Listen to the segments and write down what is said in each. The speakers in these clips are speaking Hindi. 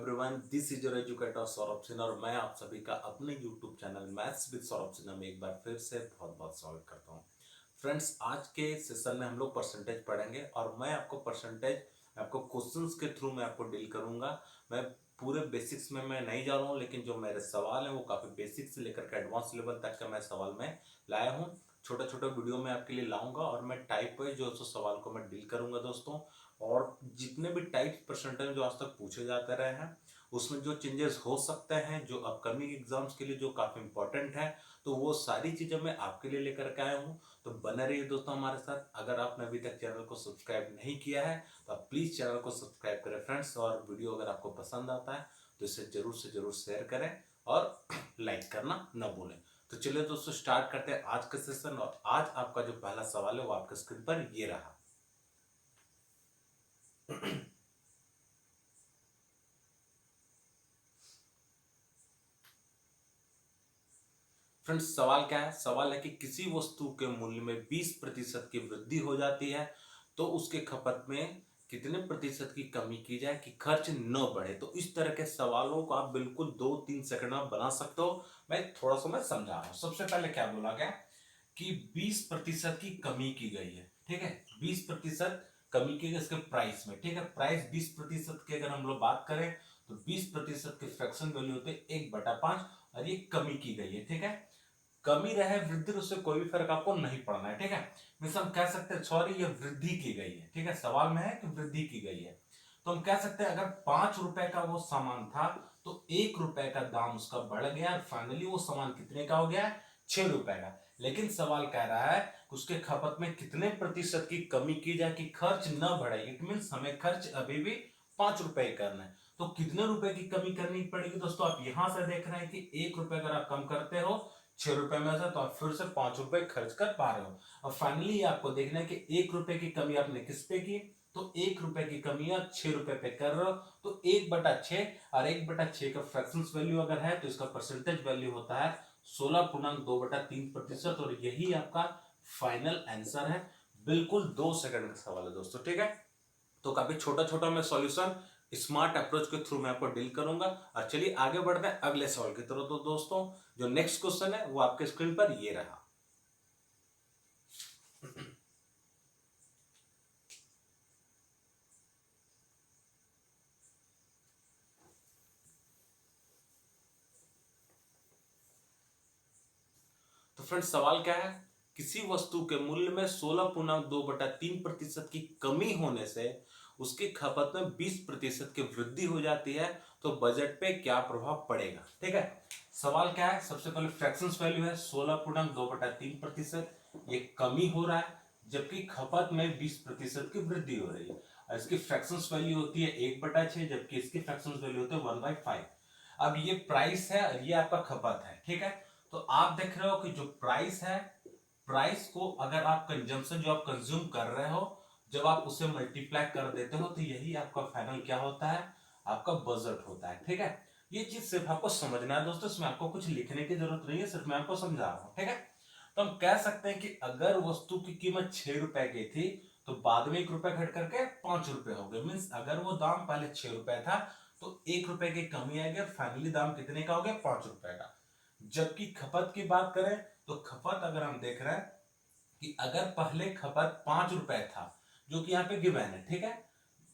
Everyone, this is your educator Saurabh Sinha और मैं आप सभी का अपने YouTube channel maths with Saurabh Sinha में एक बार फिर से बहुत बहुत स्वागत करता हूं। फ्रेंड्स, आज के सेशन में हम लोग परसेंटेज पढ़ेंगे और मैं आपको आपको क्वेश्चंस के थ्रू मैं आपको डील करूंगा। मैं पूरे बेसिक्स में मैं नहीं जा रहा हूँ, लेकिन जो मेरे सवाल हैं वो काफ़ी बेसिक से लेकर के एडवांस लेवल तक का मैं सवाल में लाया हूँ। छोटा छोटा वीडियो में आपके लिए लाऊंगा और मैं टाइप वाइज जो सवाल को मैं डील करूंगा दोस्तों। और जितने भी टाइप परसेंटेज जो आज तक पूछे जाते रहे हैं उसमें जो चेंजेस हो सकते हैं, जो अपकमिंग एग्जाम्स के लिए जो काफ़ी इंपॉर्टेंट है, तो वो सारी चीज़ें मैं आपके लिए लेकर के आया हूँ। तो बने रहिए दोस्तों हमारे साथ। अगर आपने अभी तक चैनल को सब्सक्राइब नहीं किया है तो आप प्लीज़ चैनल को सब्सक्राइब करें फ्रेंड्स। और वीडियो अगर आपको पसंद आता है तो इसे जरूर से जरूर शेयर करें और लाइक करना न भूलें। तो चलिए दोस्तों, स्टार्ट करते हैं आज का सेशन। और आज आपका जो पहला सवाल है वो आपके स्क्रीन पर ये रहा। फ्रेंड्स, सवाल क्या है? सवाल है कि किसी वस्तु के मूल्य में 20% की वृद्धि हो जाती है तो उसके खपत में कितने प्रतिशत की कमी की जाए कि खर्च न बढ़े। तो इस तरह के सवालों को आप बिल्कुल 2-3 सेकंड में बना सकते हो। मैं थोड़ा सा मैं समझा रहा हूं। सबसे पहले क्या बोला गया कि 20% की कमी की गई है। ठीक है, 20% कमी की गई इसके प्राइस में। ठीक है, प्राइस 20% की अगर हम लोग बात करें तो 20% के फ्रैक्शन वैल्यू होते हैं 1/5 और ये कमी की गई है। ठीक है, कमी रहे वृद्धि उससे कोई भी फर्क आपको नहीं पड़ना है। ठीक है, मिस हम कह सकते हैं सॉरी ये वृद्धि की गई है। ठीक है, सवाल में है कि वृद्धि की गई है तो हम कह सकते हैं अगर 5 रुपए का वो सामान था तो 1 रुपए का दाम उसका बढ़ गया और फाइनली वो सामान कितने का हो गया? 6 रुपए का। लेकिन सवाल कह रहा है कि उसके खपत में कितने प्रतिशत की कमी की जाए कि खर्च न बढ़े। इट मीन हमें खर्च अभी भी 5 रुपए करना है तो कितने रुपए की कमी करनी पड़ेगी दोस्तों? आप यहां से देख रहे हैं कि 1 रुपए अगर आप कम करते हो 6 रुपए में से तो आप फिर से 5 रुपए खर्च कर पा रहे हो। और फाइनली आपको देखना है कि 1 रुपए की कमी आपने किस पे की? तो 1 रुपए की कमी आप 6 रुपए पे कर रहे हो तो 1/6 और 1/6 का फ्रैक्शंस वैल्यू अगर है तो इसका परसेंटेज वैल्यू होता है 16.2/3% और यही आपका फाइनल आंसर है। बिल्कुल 2 सेकंड का सवाल है दोस्तों। ठीक है, तो काफी छोटा छोटा मैं सॉल्यूशन स्मार्ट अप्रोच के थ्रू मैं आपको डील करूंगा। और चलिए आगे बढ़ते हैं अगले सवाल की तरफ। तो दोस्तों, जो नेक्स्ट क्वेश्चन है वो आपके स्क्रीन पर ये रहा। तो फ्रेंड्स, सवाल क्या है? किसी वस्तु के मूल्य में 16.2/3% की कमी होने से उसकी खपत में 20% की वृद्धि हो जाती है तो बजट पे क्या प्रभाव पड़ेगा? ठीक है, सवाल क्या है? सबसे पहले फ्रैक्शंस वैल्यू है 16.2/3%, ये कमी हो रहा है जबकि खपत में 20% की वृद्धि हो रही है। और इसकी फ्रैक्शंस वैल्यू होती है 1/6 जबकि इसकी फ्रैक्शंस वैल्यू होते हैं 1/5। अब ये प्राइस है और ये आपका खपत है। ठीक है, तो आप देख रहे हो कि जो प्राइस है, प्राइस को अगर आप कंजम्पशन जो आप कंज्यूम कर रहे हो जब आप उसे मल्टीप्लाई कर देते हो तो यही आपका फाइनल क्या होता है? आपका बजट होता है। ठीक है, ये चीज सिर्फ आपको समझना है दोस्तों, इसमें आपको कुछ लिखने की जरूरत नहीं है, सिर्फ मैं आपको समझा रहा हूं। ठीक है, तो हम कह सकते हैं कि अगर वस्तु की कीमत 6 रुपए की थी तो बाद में 1 रुपए घट करके 5 रुपए हो गए। मीन्स अगर वो दाम पहले 6 रुपए था तो 1 रुपए की कमी आएगी और फाइनली दाम कितने का हो गया? 5 रुपए का। जबकि खपत की बात करें तो खपत अगर हम देख रहे हैं कि अगर पहले खपत 5 रुपए था जो कि यहाँ पे गिवन है। ठीक है,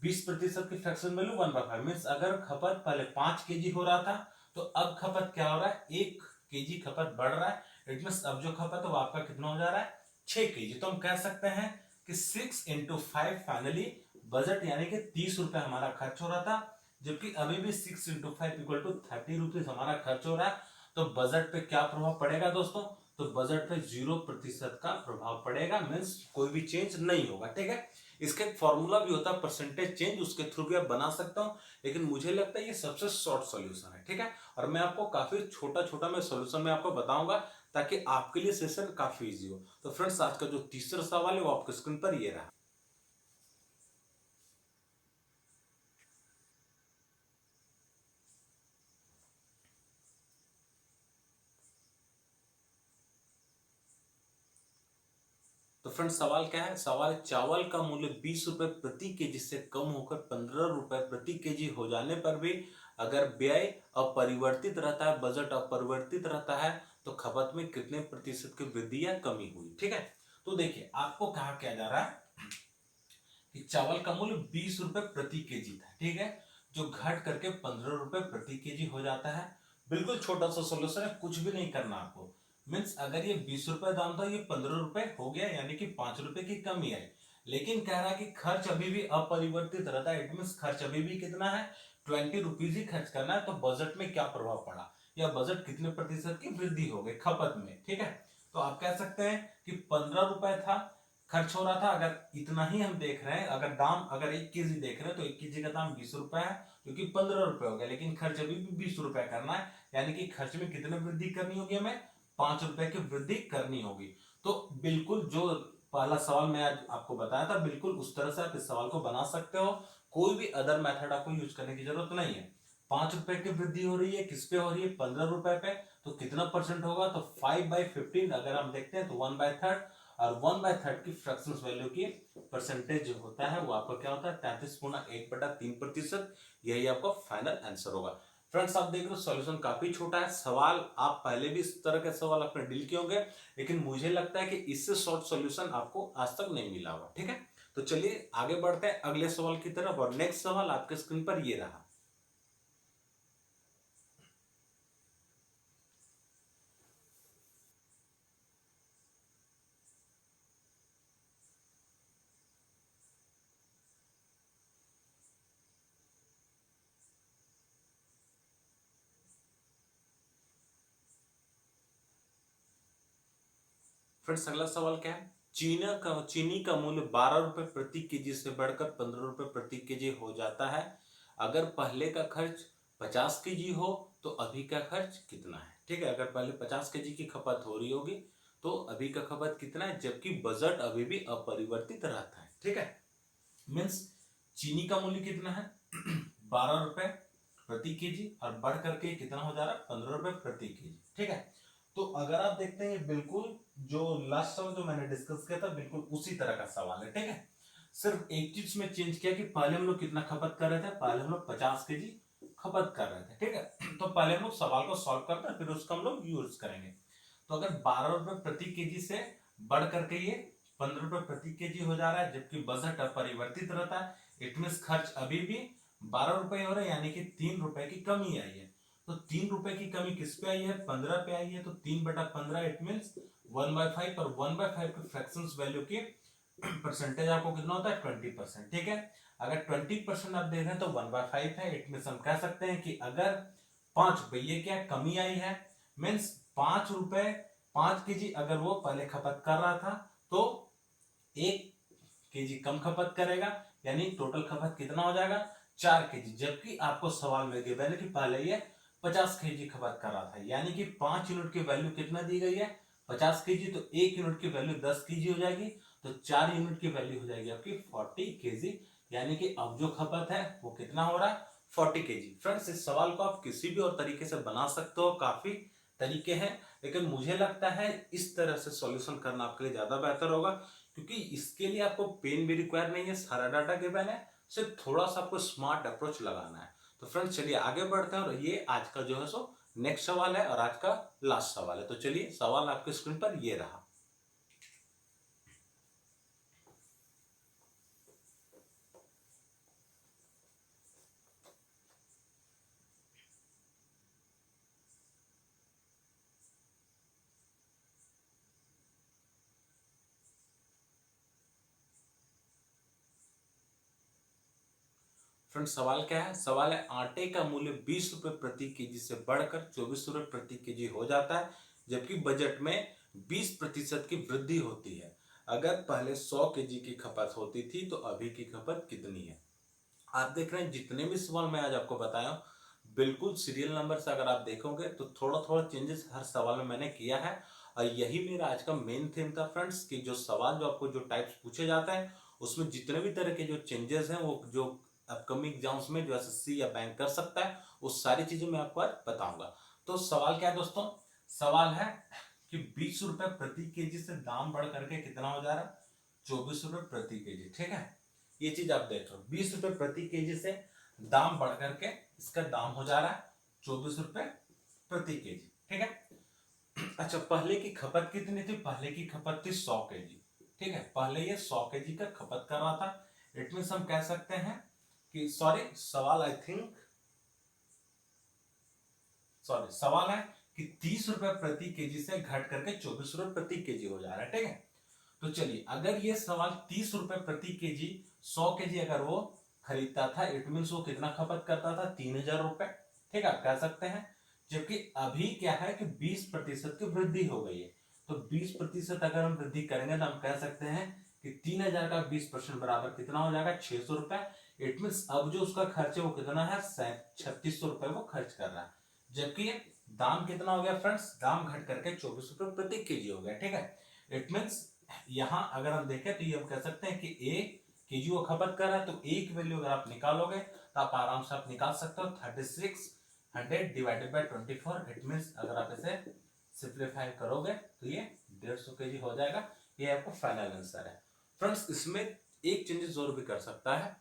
20% की फ्रैक्शन वैल्यू 1/5 मीन्स अगर खपत पहले 5 kg हो रहा था तो अब खपत क्या हो रहा है? 1 kg खपत बढ़ रहा है। इट मीन्स अब जो खपत है वो आपका कितना हो जा रहा है? 6 kg। तो हम कह सकते हैं कि 6x5 फाइनली बजट यानी कि 30 रुपए हमारा खर्च हो रहा था जबकि अभी भी 6x5 इक्वल टू 30 रुपीज हमारा खर्च हो रहा है। तो बजट पे क्या प्रभाव पड़ेगा दोस्तों? तो बजट पे 0% का प्रभाव पड़ेगा। मीन्स कोई भी चेंज नहीं होगा। ठीक है, इसका एक फॉर्मूला भी होता है परसेंटेज चेंज, उसके थ्रू भी आप बना सकता हूं, लेकिन मुझे लगता है ये सबसे शॉर्ट सॉल्यूशन है। ठीक है, और मैं आपको काफी छोटा छोटा मैं सॉल्यूशन में आपको बताऊंगा ताकि आपके लिए सेशन काफी इजी हो। तो फ्रेंड्स, आज का जो तीसरा सवाल है वो आपके स्क्रीन पर ये रहा। तो फ्रेंड्स, सवाल क्या है? सवाल चावल का मूल्य 20 रुपए प्रति केजी से कम होकर 15 रुपए प्रति केजी हो जाने पर भी अगर व्यय अपरिवर्तित रहता है, बजट अपरिवर्तित रहता है, तो खपत में कितने प्रतिशत की वृद्धि या कमी हुई। ठीक है, तो देखिए आपको कहा क्या जा रहा है कि चावल का मूल्य 20 रुपए प्रति केजी था। ठीक है, जो घट करके 15 रुपए प्रति केजी हो जाता है। बिल्कुल छोटा सा सोल्यूशन है, कुछ भी नहीं करना आपको। मीन्स अगर ये 20 रुपए दाम था, ये 15 रुपए हो गया, यानी कि 5 रुपए की कमी आई। लेकिन कह रहा है कि खर्च अभी भी अपरिवर्तित रहता है। इट मीन्स खर्च अभी भी कितना है, 20 रुपीज ही खर्च करना है। तो बजट में क्या प्रभाव पड़ा, या बजट कितने प्रतिशत की वृद्धि हो गई खपत में। ठीक है, तो आप कह सकते हैं कि 15 रुपए था खर्च हो रहा था। अगर इतना ही हम देख रहे हैं, अगर दाम अगर 1 केजी देख रहे हैं, तो 1 केजी का दाम 20 रुपए है, क्योंकि 15 रुपए हो गया, लेकिन खर्च अभी भी 20 रुपए करना है। यानी कि खर्च में कितने वृद्धि करनी होगी, हमें 5 रुपए की वृद्धि करनी होगी। तो बिल्कुल जो पहला सवाल मैं आज आपको बताया था, बिल्कुल उस तरह से आप इस सवाल को बना सकते हो। कोई भी अदर मेथड आपको यूज करने की जरूरत नहीं है। 5 रुपए की वृद्धि हो रही है, किस पे हो रही है, 15 रुपए पे। तो कितना परसेंट होगा, तो 5/15 अगर हम देखते हैं तो 1/3, और 1/3 की फ्रैक्शंस वैल्यू की परसेंटेज जो होता है वो आपका क्या होता है, 33.1/3%। यही आपका फाइनल आंसर होगा। फ्रेंड्स आप देख रहे हो सॉल्यूशन काफी छोटा है। सवाल आप पहले भी इस तरह के सवाल आपने डील किए होंगे, लेकिन मुझे लगता है कि इससे शॉर्ट सॉल्यूशन आपको आज तक नहीं मिला होगा। ठीक है, तो चलिए आगे बढ़ते हैं अगले सवाल की तरफ। और नेक्स्ट सवाल आपके स्क्रीन पर ये रहा। फ्रेंड्स अगला सवाल क्या है, चीनी का मूल्य 12 रुपए प्रति केजी से बढ़कर 15 रुपए प्रति केजी हो जाता है। अगर पहले का खर्च 50 केजी हो तो अभी का खर्च कितना है। ठीक है, अगर पहले 50 केजी की खपत हो रही होगी तो अभी का खपत कितना है, जबकि बजट अभी भी अपरिवर्तित रहता है। ठीक है, मीन्स चीनी का मूल्य कितना है 12 रुपए प्रति केजी, और बढ़ करके कितना हो जा रहा है, 15 रुपए प्रति केजी। ठीक है, तो अगर आप देखते हैं बिल्कुल जो लास्ट सवाल जो मैंने डिस्कस किया था, बिल्कुल उसी तरह का सवाल है। ठीक है, सिर्फ एक चीज में चेंज किया कि पहले हम लोग कितना खपत कर रहे थे, पहले हम लोग 50 केजी खपत कर रहे थे। ठीक है, तो पहले हम लोग सवाल को सॉल्व करते हैं, फिर उसका हम लोग यूज करेंगे। तो अगर 12 रुपए प्रति केजी से बढ़ करके ये 15 रुपए प्रति केजी हो जा रहा है, जबकि बजट अपरिवर्तित रहता है। इट मीन खर्च अभी भी 12 रुपए हो रहा है, यानी कि 3 रुपए की कमी आई है। तो 3 रुपए की कमी किस पे आई है, 15 पे आई है। तो 3/15 इट मीन 1/5, और 1/5 की फ्रैक्शंस वैल्यू की परसेंटेज आपको कितना होता है, 20%। ठीक है, अगर 20% आप देख रहे हैं तो 1/5 है। इट मीन हम कह सकते हैं कि अगर 5 रुपए ये क्या कमी आई है, मीन्स 5 रुपए 5 केजी अगर वो पहले खपत कर रहा था, तो 1 केजी कम खपत करेगा, यानी टोटल खपत कितना हो जाएगा, 4 केजी। जबकि आपको सवाल में दिया है कि पहले ये 50 केजी खपत कर रहा था, यानी कि 5 यूनिट की वैल्यू कितना दी गई है, 50 केजी। तो 1 यूनिट की वैल्यू 10 केजी हो जाएगी, तो 4 यूनिट की वैल्यू हो जाएगी आपकी 40 केजी। यानी कि अब जो खपत है वो कितना हो रहा है, 40 केजी। फ्रेंड्स इस सवाल को आप किसी भी और तरीके से बना सकते हो, काफी तरीके हैं, लेकिन मुझे लगता है इस तरह से सॉल्यूशन करना आपके लिए ज्यादा बेहतर होगा, क्योंकि इसके लिए आपको पेन भी रिक्वायर नहीं है, सारा डाटा गिवन है, सिर्फ थोड़ा सा आपको स्मार्ट अप्रोच लगाना है। तो फ्रेंड्स चलिए आगे बढ़ते हैं, और ये आज का जो है सो नेक्स्ट सवाल है और आज का लास्ट सवाल है। तो चलिए सवाल आपके स्क्रीन पर ये रहा। फ्रेंड्स सवाल क्या है, सवाल है आटे का मूल्य 20 रुपए प्रति केजी से बढ़कर 24 रुपए प्रति केजी हो जाता है, जबकि बजट में 20% की वृद्धि होती है। अगर पहले 100 केजी की खपत होती थी तो अभी की खपत कितनी है। आप देख रहे हैं जितने भी सवाल मैं आज आपको बताया बिल्कुल सीरियल नंबर से अगर आप देखोगे तो थोड़ा थोड़ा चेंजेस हर सवाल में मैंने किया है। और यही मेरा आज का मेन थीम था फ्रेंड्स, कि जो सवाल जो आपको जो टाइप्स पूछे जाते हैं उसमें जितने भी तरह के जो चेंजेस हैं वो जो अपकमिंग एग्जाम्स में जो एसएससी या बैंक कर सकता है, वो सारी चीजें मैं आपको आज बताऊंगा। तो सवाल क्या है दोस्तों, सवाल है कि 20 रुपए प्रति केजी से दाम बढ़ करके कितना हो जा रहा है, 24 रुपए प्रति केजी। ठीक है, ये चीज आप देख लो, 20 रुपए प्रति केजी से दाम बढ़ करके इसका दाम हो जा रहा है 24 रुपए प्रति केजी। ठीक है। अच्छा, पहले की खपत कितनी थी? पहले की खपत थी 100 केजी। ठीक है, पहले ये 100 केजी का खपत कर रहा था। इट मीन हम कह सकते हैं कि सवाल है कि 30 रुपए प्रति केजी से घट करके 24 रुपए प्रति केजी हो जा रहा है। ठीक है, तो चलिए, अगर ये सवाल 30 रुपए प्रति केजी 100 केजी अगर वो खरीदता था, इट मीन वो कितना खपत करता था? 3000 रुपए। ठीक है, आप कह सकते हैं। जबकि अभी क्या है कि 20% की वृद्धि हो गई है। तो 20% अगर हम वृद्धि करेंगे तो हम कह सकते हैं कि 3000 का 20% बराबर कितना हो जाएगा? 600 रुपए। इट मीन अब जो उसका खर्च है वो कितना है? 3600 रुपए वो खर्च कर रहा है। जबकि दाम कितना हो गया फ्रेंड्स? दाम घट करके 24 रुपए प्रति केजी हो गया। ठीक है, इट मीन्स यहां अगर हम देखें तो ये हम कह सकते हैं कि 1 केजी वो खपत कर रहा है। तो एक वैल्यू अगर आप निकालोगे तो आप आराम से आप निकाल सकते हो 3600 डिवाइडेड बाय 24। इट मीन्स अगर आप इसे सिंप्लीफाई करोगे तो ये 150 केजी हो जाएगा। ये आपका फाइनल आंसर है। फ्रेंड्स, इसमें एक चेंजेस और भी कर सकता है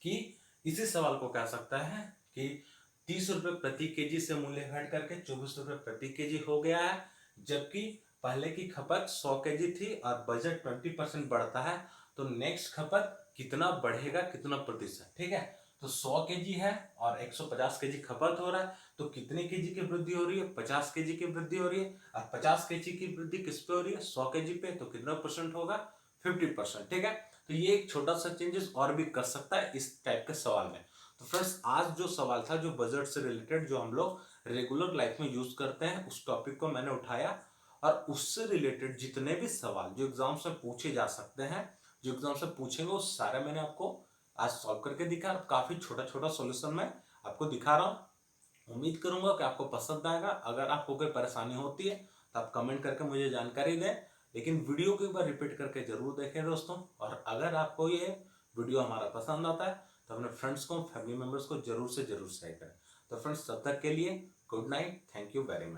कि इसी सवाल को कह सकता है कि 30 रुपए प्रति केजी से मूल्य घट करके 24 रुपए प्रति केजी हो गया है। जबकि पहले की खपत 100 केजी थी और बजट 20% बढ़ता है, तो नेक्स्ट खपत कितना बढ़ेगा, कितना प्रतिशत? ठीक है, तो 100 केजी है और 150 केजी खपत हो रहा है, तो कितने केजी की वृद्धि हो रही है? 50 केजी की वृद्धि हो रही है। और 50 केजी की वृद्धि किस पे हो रही है? 100 केजी पे। तो कितना परसेंट होगा? 50%। ठीक है, तो ये एक छोटा सा चेंजेस और भी कर सकता है इस टाइप के सवाल में। तो फ्रेंड्स, आज जो सवाल था, जो बजट से रिलेटेड, जो हम लोग रेगुलर लाइफ में यूज करते हैं, उस टॉपिक को मैंने उठाया। और उससे रिलेटेड जितने भी सवाल जो एग्जाम से पूछे जा सकते हैं, जो एग्जाम से पूछेंगे, वो सारे मैंने आपको आज सॉल्व करके दिखा। काफी छोटा छोटा सॉल्यूशन मैं आपको दिखा रहा हूँ। उम्मीद करूंगा कि आपको पसंद आएगा। अगर आपको कोई परेशानी होती है तो आप कमेंट करके मुझे जानकारी दें। लेकिन वीडियो को एक बार रिपीट करके जरूर देखें दोस्तों। और अगर आपको ये वीडियो हमारा पसंद आता है तो अपने फ्रेंड्स को, फैमिली मेंबर्स को जरूर से जरूर शेयर करें। तो फ्रेंड्स, तब तक के लिए good night. Thank you very much.